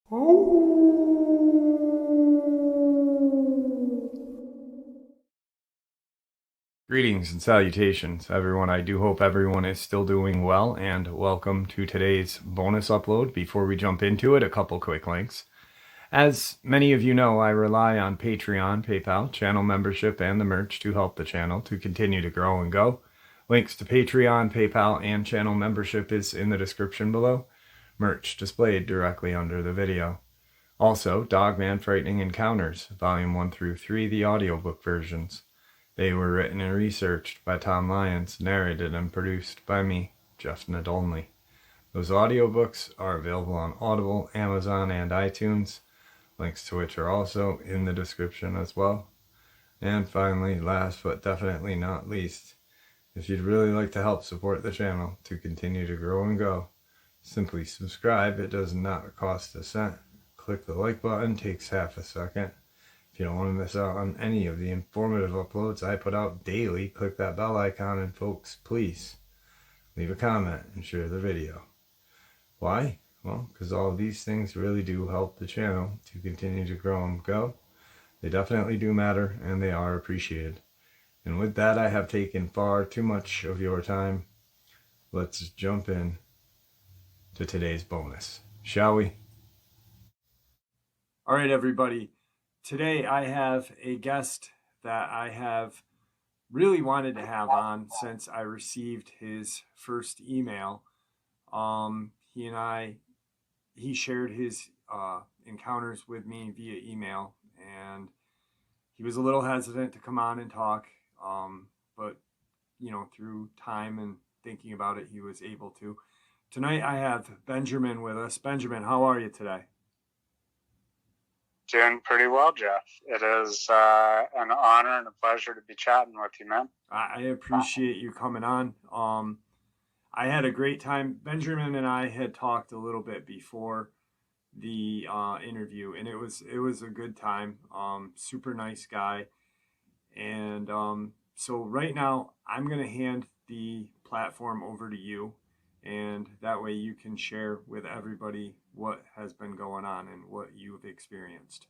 Greetings and salutations, everyone. I do hope everyone is still doing well, and welcome to today's bonus upload. Before we jump into it, a couple quick links. As many of you know, I rely on Patreon, PayPal, channel membership, and the merch to help the channel to continue to grow and go. Links to Patreon, PayPal, and channel membership is in the description below. Merch displayed directly under the video. Also, Dogman Frightening Encounters, Volume 1 through 3, the audiobook versions. They were written and researched by Tom Lyons, narrated and produced by me, Jeff Nadolny. Those audiobooks are available on Audible, Amazon, and iTunes, links to which are also in the description as well. And finally, last but definitely not least, if you'd really like to help support the channel to continue to grow and go, simply subscribe. It does not cost a cent. Click the like button, takes half a second. If you don't want to miss out on any of the informative uploads I put out daily, click that bell icon, and folks, please leave a comment and share the video. Why? Well, because all of these things really do help the channel to continue to grow and go. They definitely do matter, and they are appreciated. And with that, I have taken far too much of your time. Let's jump in to today's bonus, shall we? All right, everybody. Today I have a guest that I have really wanted to have on since I received his first email. He shared his encounters with me via email, and he was a little hesitant to come on and talk, but through time and thinking about it, he was able to. Tonight I have Benjamin with us. Benjamin, how are you today? Doing pretty well, Jeff. It is an honor and a pleasure to be chatting with you, man. I appreciate you coming on. I had a great time. Benjamin and I had talked a little bit before the interview, and it was a good time. Super nice guy. And so right now, I'm going to hand the platform over to you, and that way you can share with everybody what has been going on and what you've experienced.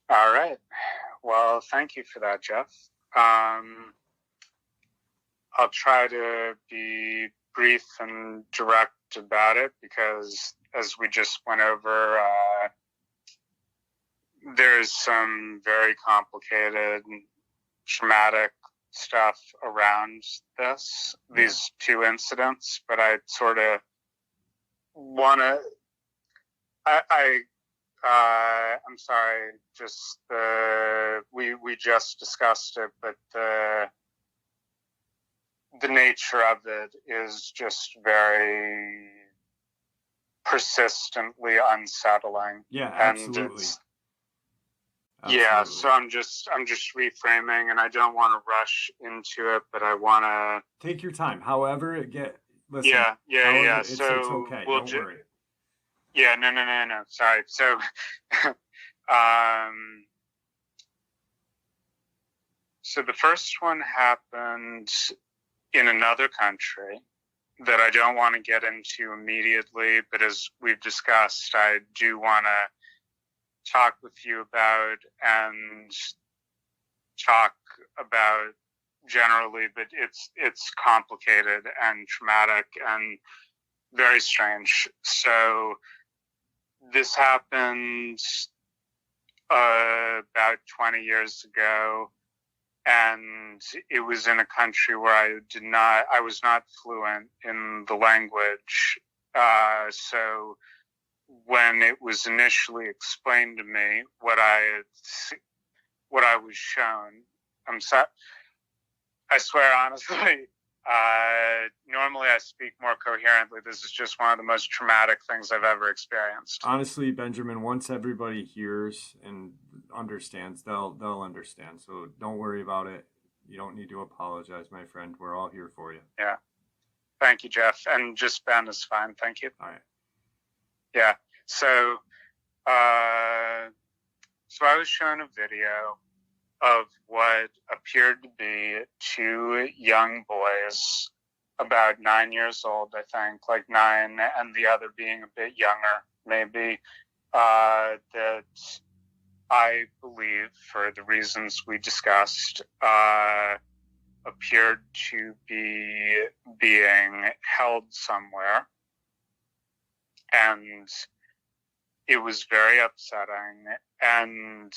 All right. Well, thank you for that, Jeff. I'll try to be brief and direct about it because, as we just went over, there's some very complicated, traumatic stuff around these two incidents, but I sort of want to, I'm sorry, just we just discussed it, but the nature of it is just very persistently unsettling. Yeah, absolutely. Yeah, so I'm just reframing, and I don't want to rush into it, but I want to take your time. However it get. Listen, yeah. It's okay. Don't worry. Yeah, no. Sorry. So, so the first one happened in another country that I don't want to get into immediately, but as we've discussed, I do want to talk with you about and talk about generally, but it's complicated and traumatic and very strange. So this happened about 20 years ago, and it was in a country where I was not fluent in the language. So when it was initially explained to me what I was shown, I swear honestly, normally I speak more coherently. This is just one of the most traumatic things I've ever experienced. Honestly, Benjamin, once everybody hears and understands, they'll understand. So don't worry about it. You don't need to apologize, my friend. We're all here for you. Yeah. Thank you, Jeff. And just Ben is fine. Thank you. All right. Yeah. So I was shown a video of what appeared to be two young boys, about 9 years old, I think, like 9, and the other being a bit younger. maybe, that I believe, for the reasons we discussed, appeared to be being held somewhere. And it was very upsetting. And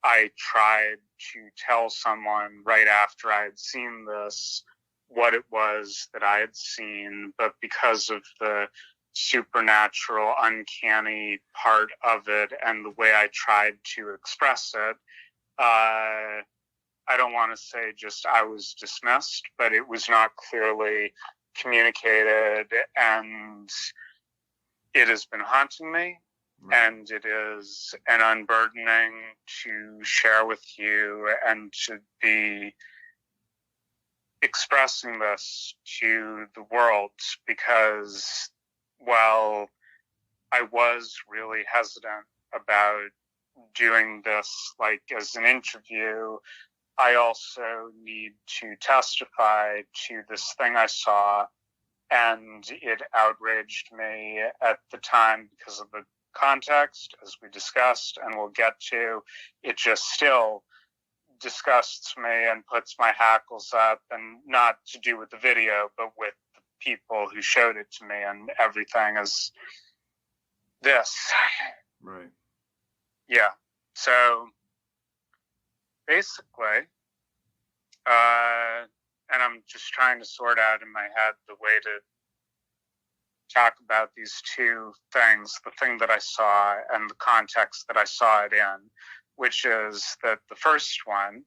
I tried to tell someone right after I had seen this what it was that I had seen, but because of the supernatural, uncanny part of it and the way I tried to express it, I don't want to say just I was dismissed, but it was not clearly communicated, and it has been haunting me. Right. And it is an unburdening to share with you and to be expressing this to the world, because while I was really hesitant about doing this like as an interview, I also need to testify to this thing I saw, and it outraged me at the time because of the context, as we discussed and we'll get to. It just still disgusts me and puts my hackles up, and not to do with the video, but with the people who showed it to me, and everything is this. Right. Yeah. So basically, and I'm just trying to sort out in my head the way to talk about these two things, the thing that I saw and the context that I saw it in, which is that the first one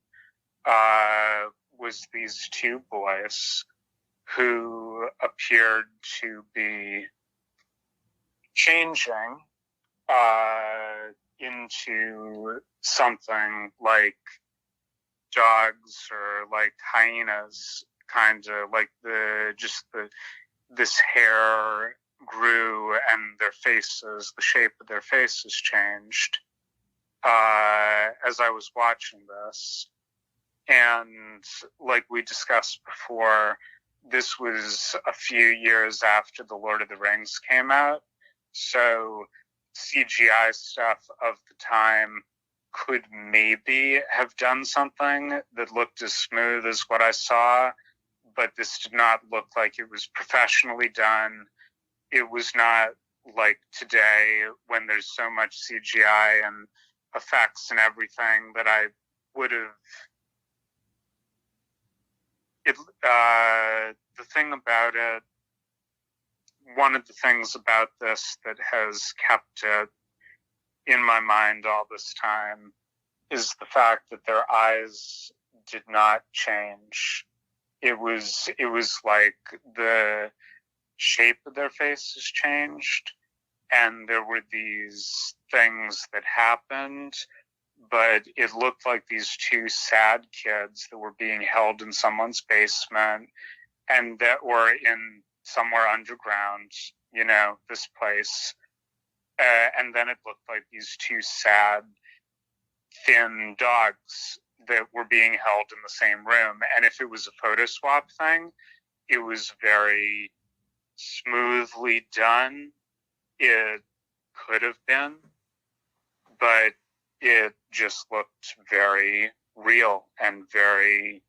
was these two boys who appeared to be changing into something like dogs or like hyenas, kind of like this hair grew and their faces, the shape of their faces changed as I was watching this. And like we discussed before, this was a few years after The Lord of the Rings came out, so CGI stuff of the time could maybe have done something that looked as smooth as what I saw, but this did not look like it was professionally done. It was not like today when there's so much CGI and effects and everything that I would have. The thing about it, one of the things about this that has kept it in my mind all this time is the fact that their eyes did not change. It was like the shape of their faces changed, and there were these things that happened, but it looked like these two sad kids that were being held in someone's basement, and that were in somewhere underground, this place. And then it looked like these two sad, thin dogs that were being held in the same room. And if it was a photo swap thing, it was very smoothly done. It could have been, but it just looked very real and very,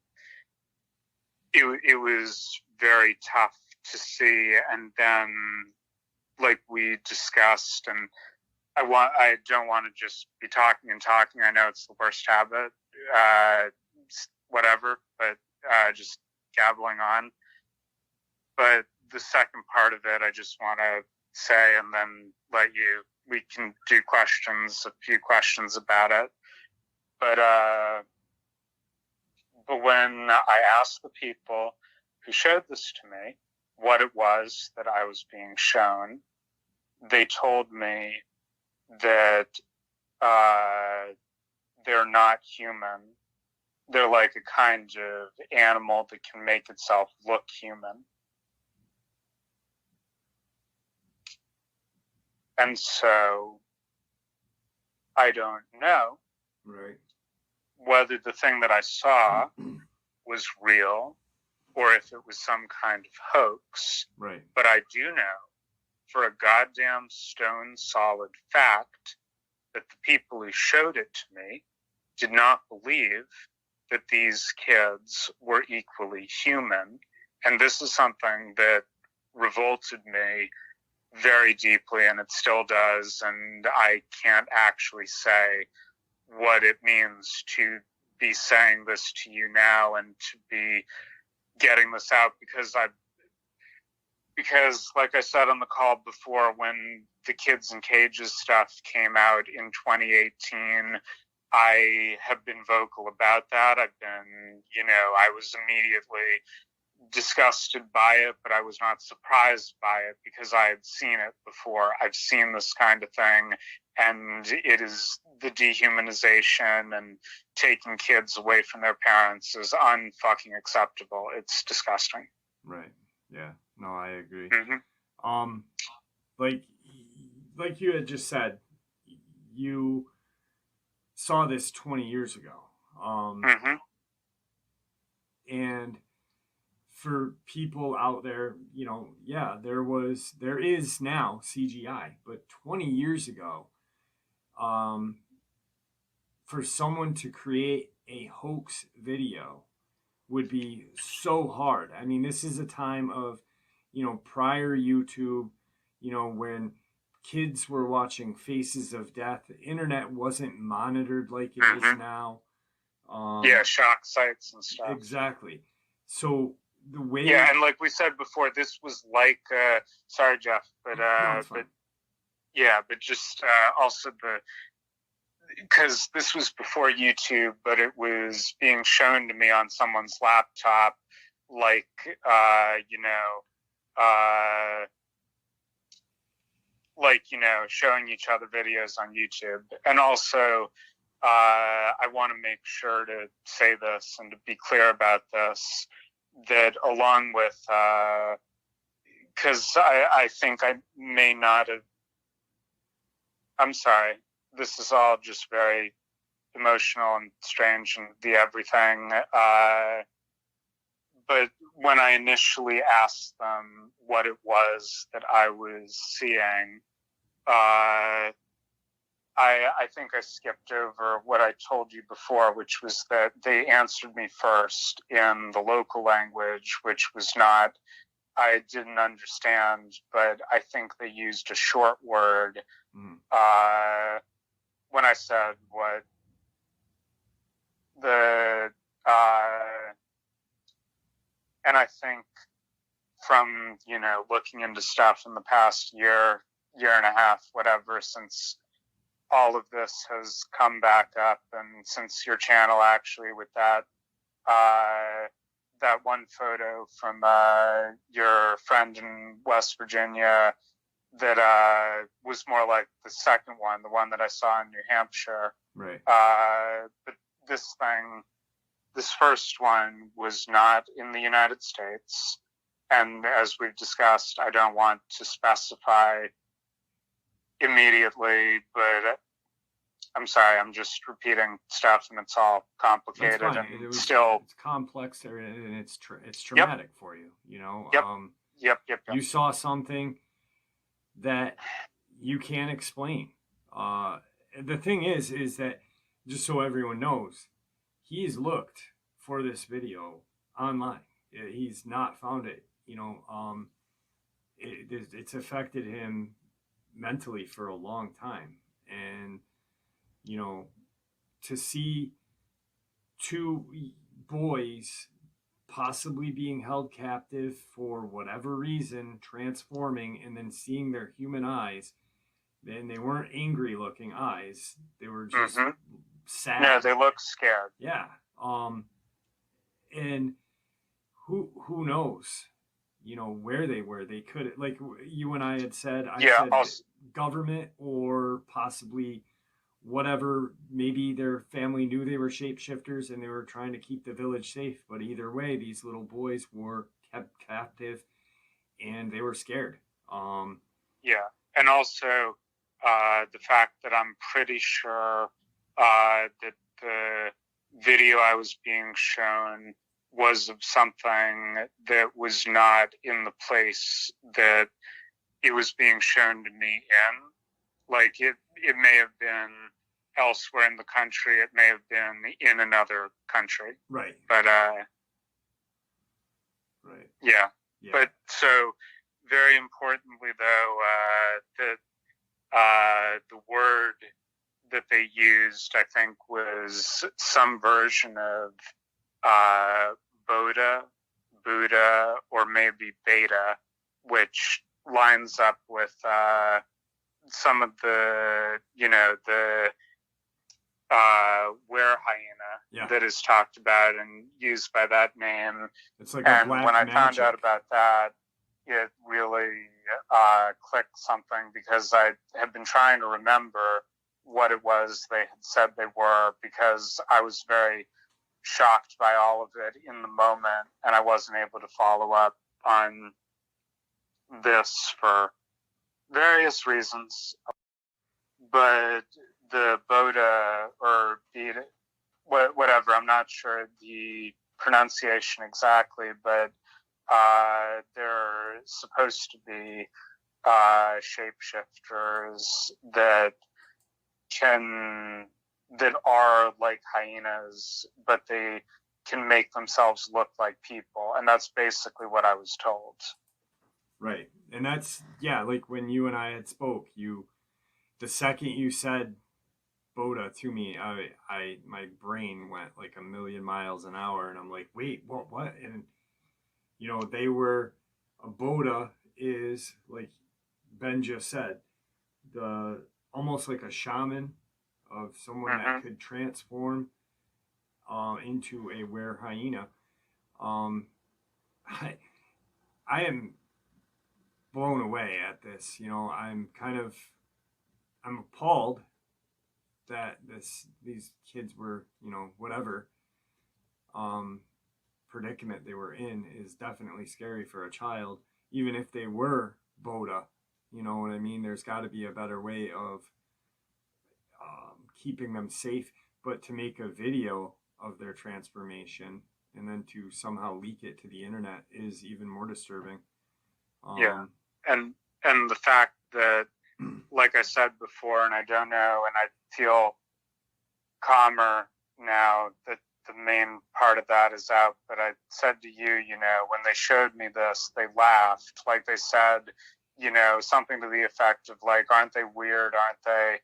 it was very tough to see. And then, like we discussed, and I don't want to just be talking and talking. I know it's the worst habit, whatever, but just gabbling on. But the second part of it, I just want to say, and then we can do a few questions about it. But when I asked the people who showed this to me what it was that I was being shown, they told me that they're not human. They're like a kind of animal that can make itself look human. And so I don't know whether the thing that I saw was real or if it was some kind of hoax. Right. But I do know for a goddamn stone solid fact that the people who showed it to me did not believe that these kids were equally human. And this is something that revolted me very deeply, and it still does. And I can't actually say what it means to be saying this to you now and to be getting this out, because like I said on the call before, when the Kids in Cages stuff came out in 2018, I have been vocal about that. I was immediately disgusted by it, but I was not surprised by it because I had seen it before. I've seen this kind of thing, and it is the dehumanization and taking kids away from their parents is unfucking acceptable. It's disgusting. Right. Yeah. No, I agree. Mm-hmm. Like you had just said, you saw this 20 years ago. Mm-hmm. And for people out there, there is now CGI, but 20 years ago, for someone to create a hoax video would be so hard. I mean, this is a time of, prior YouTube, when kids were watching Faces of Death. The internet wasn't monitored like it is now. Shock sites and stuff. Exactly. So the way... Yeah, and like we said before, this was like... sorry, Jeff, but just also because this was before YouTube, but it was being shown to me on someone's laptop, like, showing each other videos on YouTube. And also, I want to make sure to say this and to be clear about this, that along with, because I think I may not have, I'm sorry, this is all just very emotional and strange and the everything. But when I initially asked them what it was that I was seeing, I think I skipped over what I told you before, which was that they answered me first in the local language, which was not, I didn't understand, but I think they used a short word when I said what and I think from, looking into stuff in the past year and a half, whatever, since all of this has come back up, and since your channel actually with that one photo from your friend in West Virginia that was more like the second one, the one that I saw in New Hampshire. Right. But this first one was not in the United States. And as we've discussed, I don't want to specify immediately, but I'm sorry, I'm just repeating stuff, and it's all complicated and it's complex, and it's traumatic for you, Yep. You saw something that you can't explain. The thing is that, just so everyone knows, he's looked for this video online. He's not found it. It's affected him mentally for a long time. And, to see two boys possibly being held captive for whatever reason, transforming, and then seeing their human eyes, then they weren't angry looking eyes. They were just sad. No, they look scared. Yeah. And who knows, where they were. They could, like you and I had said, government, or possibly whatever, maybe their family knew they were shapeshifters and they were trying to keep the village safe. But either way, these little boys were kept captive and they were scared. And also the fact that I'm pretty sure that the video I was being shown was of something that was not in the place that it was being shown to me in. Like it may have been elsewhere in the country. It may have been in another country. Right. But right. Yeah. Yeah. But so very importantly, though, the word that they used, I think, was some version of Bodha, Buddha, or maybe Beta, which lines up with some of the, the were hyena that is talked about and used by that name. It's like a black when I magic. found out about that, it really clicked something, because I had been trying to remember what it was they had said they were, because I was very shocked by all of it in the moment, and I wasn't able to follow up on this for various reasons. But the Bodha or Beta, whatever, I'm not sure the pronunciation exactly, but they're supposed to be shapeshifters that are like hyenas, but they can make themselves look like people, and that's basically what I was told. Right. And that's, like when you and I had spoke, the second you said Bodha to me, my brain went like a million miles an hour, and I'm like, wait, what? And they were, a Bodha is, like Ben just said, almost like a shaman, of someone that could transform into a were hyena. I am blown away at this. I'm appalled that these kids were, whatever predicament they were in is definitely scary for a child, even if they were Bodha. You know what I mean? There's got to be a better way of keeping them safe, but to make a video of their transformation and then to somehow leak it to the internet is even more disturbing. And the fact that, like I said before, and I don't know, and I feel calmer now that the main part of that is out, but I said to you, when they showed me this, they laughed. Like they said, something to the effect of like, aren't they weird? Aren't they,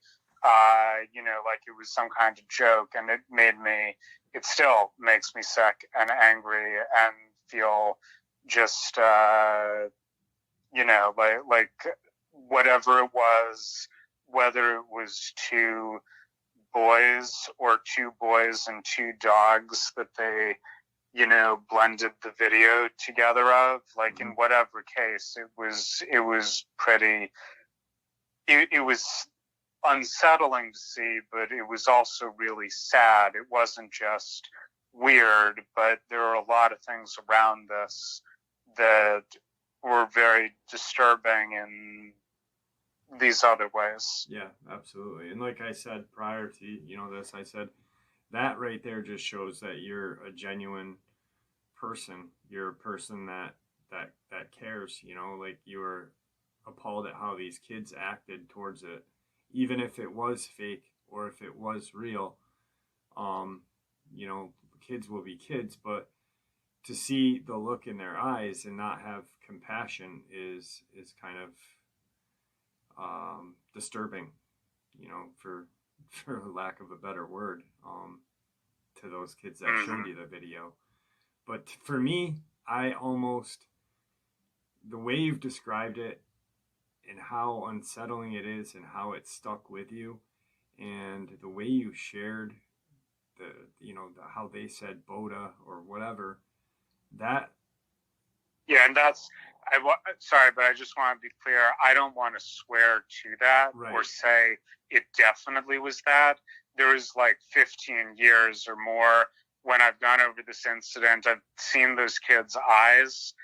like it was some kind of joke. And it still makes me sick and angry and feel just, like whatever it was, whether it was two boys or two boys and two dogs that they, blended the video together of, like in whatever case, it was pretty, it was unsettling to see, but it was also really sad. It wasn't just weird, but there were a lot of things around this that were very disturbing in these other ways. Yeah, absolutely. And like I said prior to this, I said that right there just shows that you're a genuine person. You're a person that cares. Like you were appalled at how these kids acted towards it, even if it was fake or if it was real. Kids will be kids, but to see the look in their eyes and not have compassion is kind of disturbing, for lack of a better word, to those kids that showed you the video. But for me, the way you've described it and how unsettling it is and how it stuck with you, and the way you shared how they said Bodha or whatever, that. Yeah, and sorry, but I just want to be clear. I don't want to swear to that or say it definitely was that. There was like 15 years or more when I've gone over this incident. I've seen those kids' eyes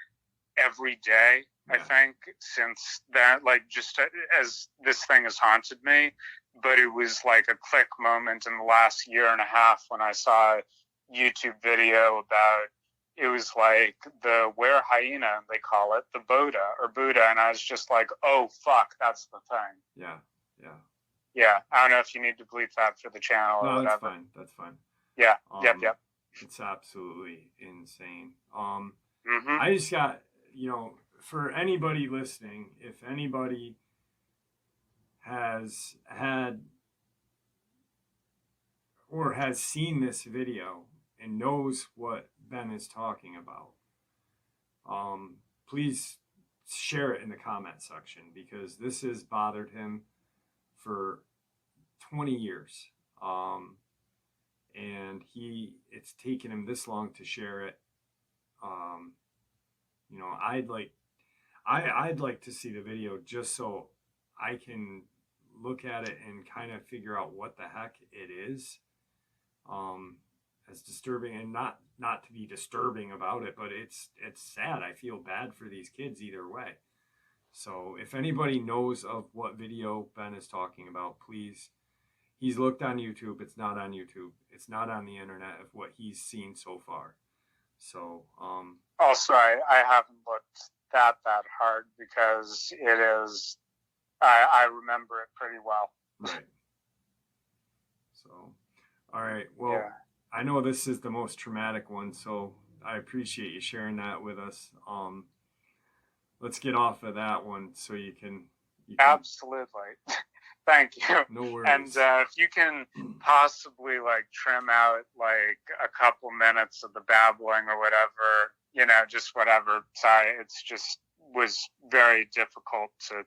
every day, I think, since that, like just as this thing has haunted me. But it was like a click moment in the last year and a half when I saw a YouTube video about it was like the were hyena, they call it, the Bodha or Buddha. And I was just like, oh, fuck, that's the thing. Yeah. Yeah. I don't know if you need to bleep that for the channel or whatever. That's fine. Yeah. Yep. It's absolutely insane. Mm-hmm. I just got, for anybody listening, if anybody has had or has seen this video and knows what Ben is talking about, please share it in the comment section, because this has bothered him for 20 years. And it's taken him this long to share it. I'd like to see the video just so I can look at it and kind of figure out what the heck it is. As disturbing, and not to be disturbing about it, but it's sad. I feel bad for these kids either way. So if anybody knows of what video Ben is talking about, please. He's looked on YouTube. It's not on YouTube. It's not on the internet of what he's seen so far. So also, I haven't looked that hard, because it is, I remember it pretty well. Right. So, all right. Well, yeah. I know this is the most traumatic one, so I appreciate you sharing that with us. Let's get off of that one so you can Absolutely. Thank you. No worries. And if you can possibly trim out a couple minutes of the babbling or whatever, just whatever. Sorry, it's just was very difficult to.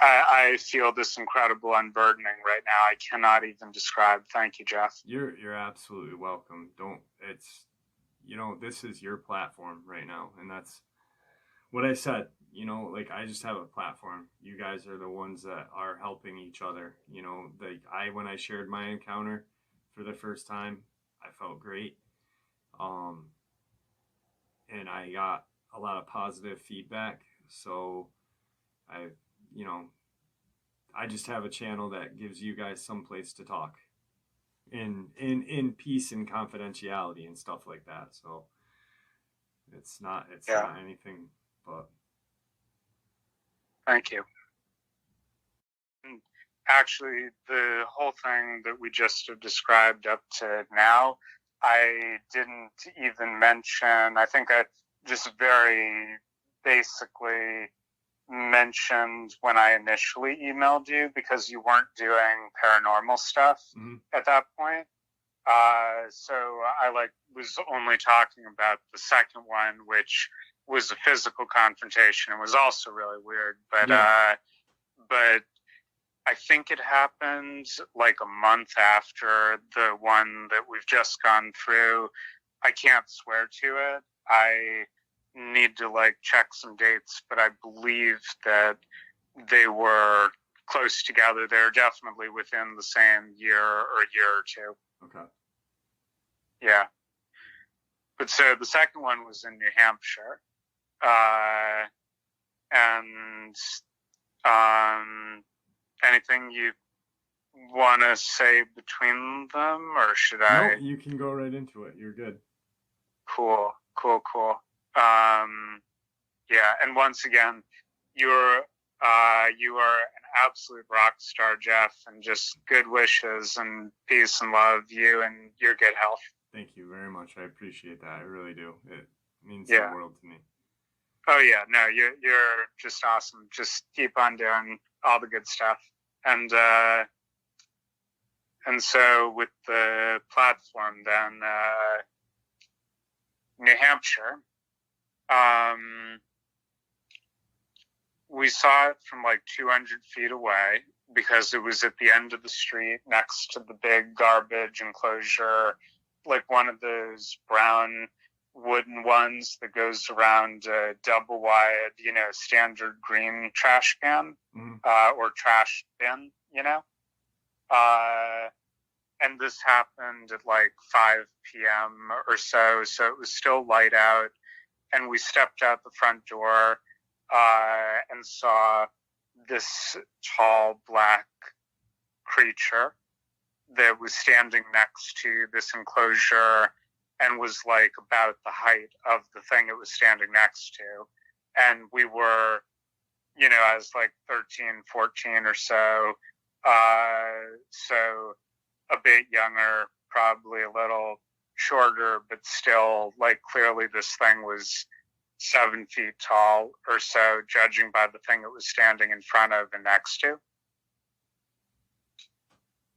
I feel this incredible unburdening right now. I cannot even describe. Thank you, Jeff. You're absolutely welcome. This is your platform right now, and that's what I said. I just have a platform. You guys are the ones that are helping each other. When I shared my encounter for the first time, I felt great. And I got a lot of positive feedback. So I just have a channel that gives you guys some place to talk in peace and confidentiality and stuff like that. So it's not anything but. Thank you. Actually, the whole thing that we just have described up to now, I didn't even mention. I think I just very basically mentioned when I initially emailed you, because you weren't doing paranormal stuff at that point. So I was only talking about the second one, which was a physical confrontation. It was also really weird, but but I think it happened a month after the one that we've just gone through. I can't swear to it. I need to check some dates, but I believe that they were close together. They're definitely within the same year or two. Okay. Yeah. But so the second one was in New Hampshire. And anything you want to say between them, or should I? No, you can go right into it. You're good. Cool. Yeah, and once again, you are an absolute rock star, Jeff, and just good wishes and peace and love, you and your good health. Thank you very much. I appreciate that. I really do. It means the world to me. Oh yeah, no, you're just awesome. Just keep on doing all the good stuff. And so with the platform then, New Hampshire, we saw it from 200 feet away, because it was at the end of the street next to the big garbage enclosure, one of those brown wooden ones that goes around a double wide, standard green trash can, or trash bin, and this happened at 5 p.m. or so it was still light out, and we stepped out the front door and saw this tall black creature that was standing next to this enclosure, and was like about the height of the thing it was standing next to. And we were, I was like 13, 14 or so. So a bit younger, probably a little shorter, but still, like, clearly this thing was 7 feet tall or so, judging by the thing it was standing in front of and next to.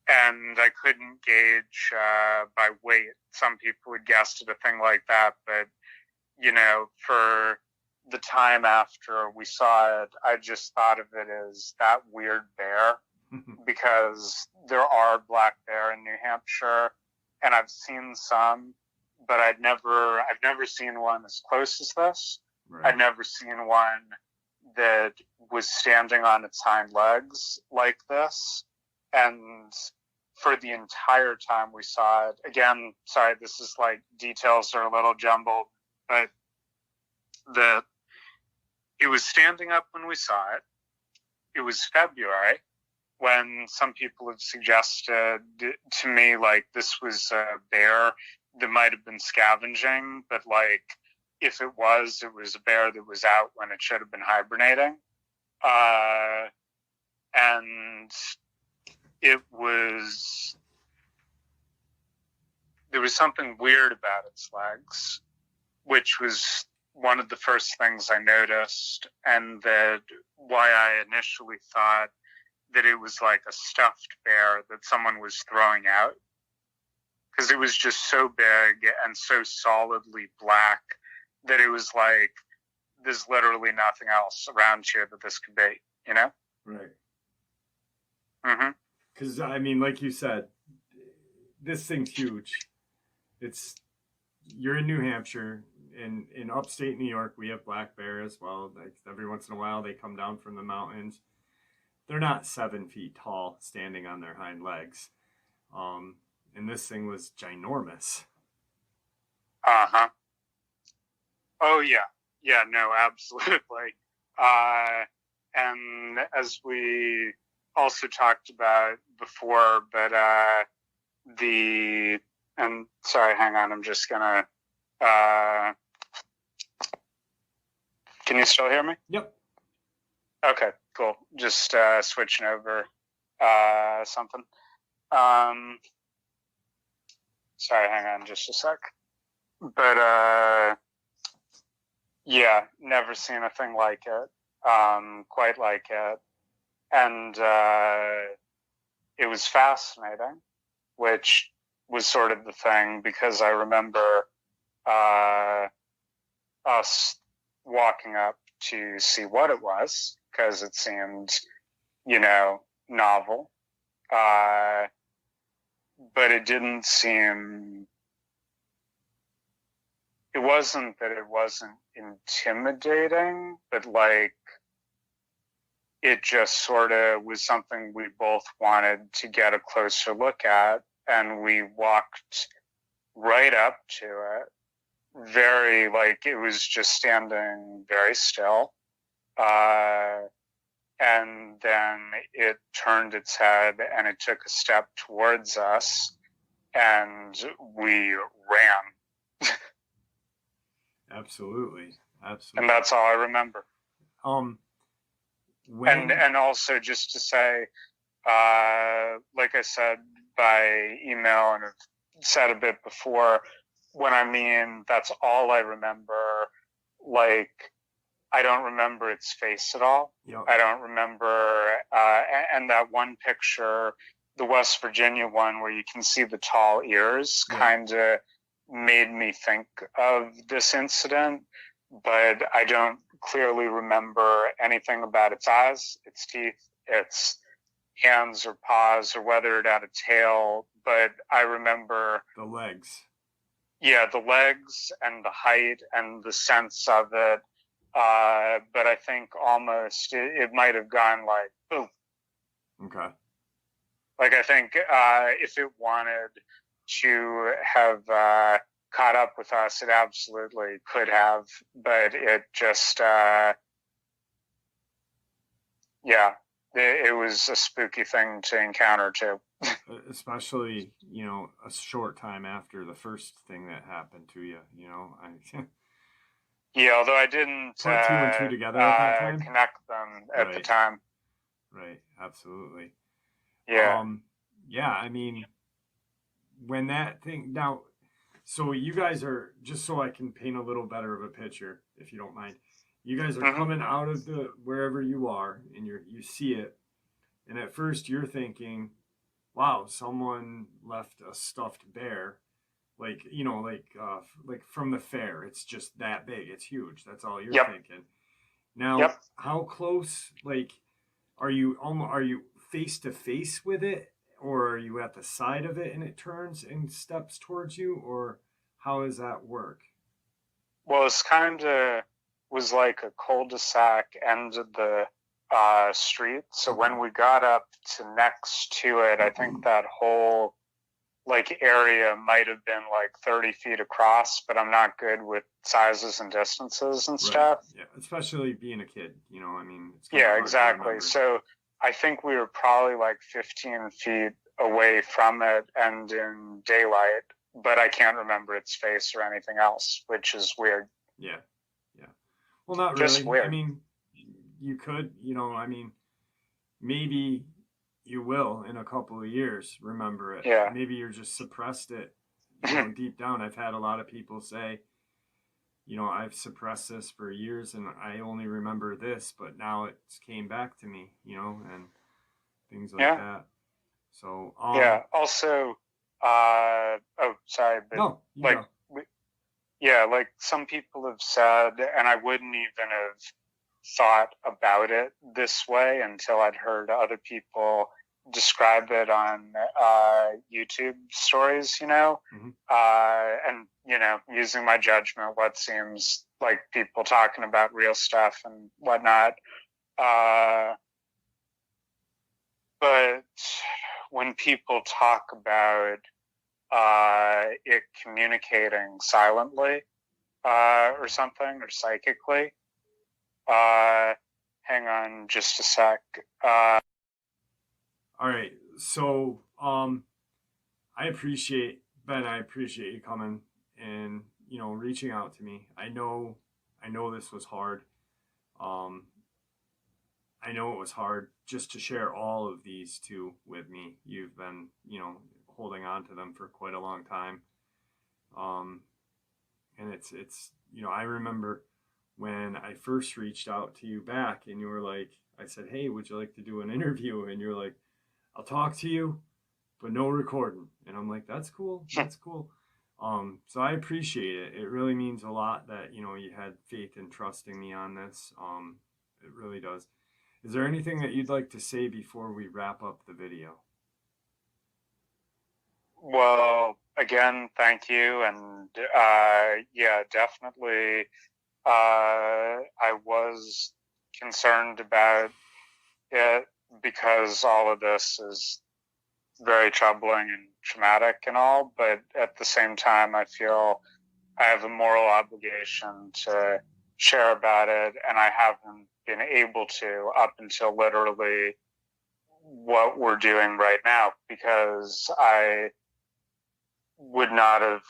And I couldn't gauge by weight. Some people would guess at a thing like that, but, for the time after we saw it, I just thought of it as that weird bear, because there are black bear in New Hampshire, and I've seen some, but I've never seen one as close as this. Right. I've never seen one that was standing on its hind legs like this. And for the entire time we saw it, again, sorry, this is like details are a little jumbled, but it was standing up when we saw it. It was February, when some people have suggested to me, like, this was a bear that might have been scavenging, but, like, if it was a bear that was out when it should have been hibernating. And there was something weird about its legs, which was one of the first things I noticed, and that why I initially thought that it was like a stuffed bear that someone was throwing out, because it was just so big and so solidly black that it was like, there's literally nothing else around here that this could be, Right. Mm-hmm. Because, I mean, like you said, this thing's huge. You're in New Hampshire. In upstate New York, we have black bear as well. Like, every once in a while, they come down from the mountains. They're not 7 feet tall, standing on their hind legs. And this thing was ginormous. Uh-huh. Oh, yeah. Yeah, no, absolutely. And as we also talked about before, but and sorry, hang on, I'm just gonna, can you still hear me? Yep. Okay, cool. Just switching over something. Sorry, hang on just a sec. But yeah, never seen a thing like it, quite like it. And it was fascinating, which was sort of the thing, because I remember us walking up to see what it was, because it seemed, novel. But it didn't seem, it wasn't that it wasn't intimidating, but like, it just sort of was something we both wanted to get a closer look at, and we walked right up to it. Very, like, it was just standing very still. And then it turned its head and it took a step towards us, and we ran. Absolutely. And that's all I remember. And also just to say, like I said by email and I've said a bit before, when I mean that's all I remember, like, I don't remember its face at all. Yep. I don't remember, and that one picture, the West Virginia one where you can see the tall ears, kind of made me think of this incident, but I don't clearly remember anything about its eyes, its teeth, its hands or paws, or whether it had a tail, but I remember the legs. Yeah, the legs and the height and the sense of it. But I think almost it might have gone like, boom. Okay. Like, I think if it wanted to have caught up with us, it absolutely could have, but it just, it was a spooky thing to encounter too. especially, you know, a short time after the first thing that happened to you, you know, I Yeah, although I didn't put two and two together at that time. connect them at the Right. time. Right. Absolutely. Yeah. Yeah, I mean, when that thing now, so you guys are, just so I can paint a little better of a picture, if you don't mind. You guys are Hmm. coming out of the wherever you are, and you see it, and at first you're thinking, "Wow, someone left a stuffed bear, like, you know, like from the fair. It's just that big. It's huge. That's all you're Yep. thinking." Now, Yep. how close, like, are you face to face with it, or are you at the side of it and it turns and steps towards you, or how does that work? Well, it's kind of was like a cul-de-sac end of the street. So Okay. when we got up to next to it, I think that whole like area might have been like 30 feet across, but I'm not good with sizes and distances and Right. stuff. Yeah. Especially being a kid, you know, I mean, it's kind of Yeah, hard to exactly. remember. So I think we were probably like 15 feet away from it and in daylight, but I can't remember its face or anything else, which is weird. Yeah. Yeah. Well, not Just really. I weird. mean, you could, you know, I mean, maybe you will in a couple of years remember it. Yeah. Maybe you're just suppressed it, you know, deep down. I've had a lot of people say, you know, I've suppressed this for years and I only remember this, but now it's came back to me, you know, and things like Yeah. that. So, Yeah. Also, oh, sorry, but no, you like, go. yeah, like some people have said, and I wouldn't even have thought about it this way until I'd heard other people describe it on YouTube stories, you know, Mm-hmm. and, you know, using my judgment, what seems like people talking about real stuff and whatnot. Uh, but when people talk about it communicating silently or something or psychically, hang on just a sec. All right. So, I appreciate, Ben, I appreciate you coming and, you know, reaching out to me. I know this was hard. Um, I know it was hard just to share all of these two with me. You've been, you know, holding on to them for quite a long time. Um, and it's, you know, I remember when I first reached out to you back and you were like, I said, "Hey, would you like to do an interview?" And you're like, "I'll talk to you, but no recording." And I'm like, "That's cool. That's cool." So I appreciate it. It really means a lot that, you know, you had faith and trusting me on this. It really does. Is there anything that you'd like to say before we wrap up the video? Well, again, thank you. And yeah, definitely, I was concerned about it because all of this is very troubling and traumatic and all. But at the same time, I feel I have a moral obligation to share about it. And I haven't been able to up until literally what we're doing right now because I would not have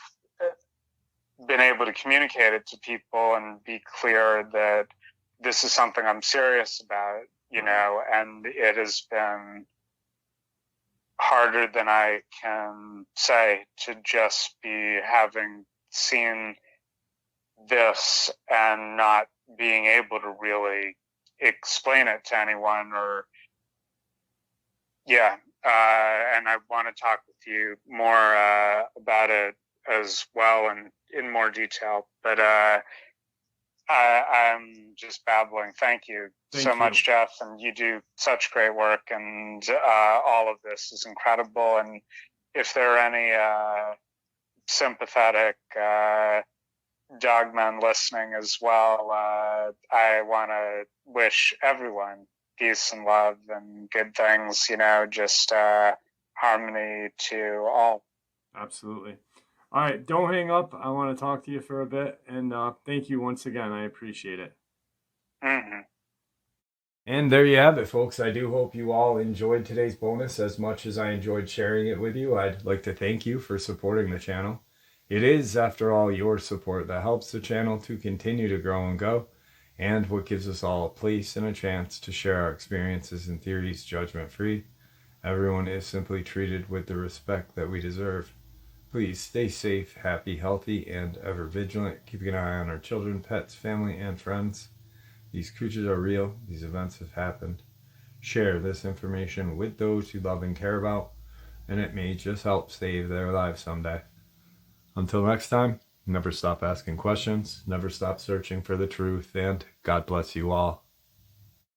been able to communicate it to people and be clear that this is something I'm serious about, you know, and it has been harder than I can say to just be having seen this and not being able to really explain it to anyone or, yeah. And I want to talk with you more about it as well and in more detail. But I'm just babbling. Thank you so Thank you. much, Jeff. And you do such great work. And all of this is incredible. And if there are any sympathetic Dogman listening as well, I want to wish everyone peace and love and good things, you know, just harmony to all. Absolutely. All right, don't hang up. I want to talk to you for a bit, and thank you once again. I appreciate it. Mm-hmm. And there you have it, folks. I do hope you all enjoyed today's bonus as much as I enjoyed sharing it with you. I'd like to thank you for supporting the channel. It is, after all, your support that helps the channel to continue to grow and go, and what gives us all a place and a chance to share our experiences and theories judgment-free. Everyone is simply treated with the respect that we deserve. Please stay safe, happy, healthy, and ever vigilant, keeping an eye on our children, pets, family, and friends. These creatures are real. These events have happened. Share this information with those you love and care about, and it may just help save their lives someday. Until next time, never stop asking questions, never stop searching for the truth, and God bless you all.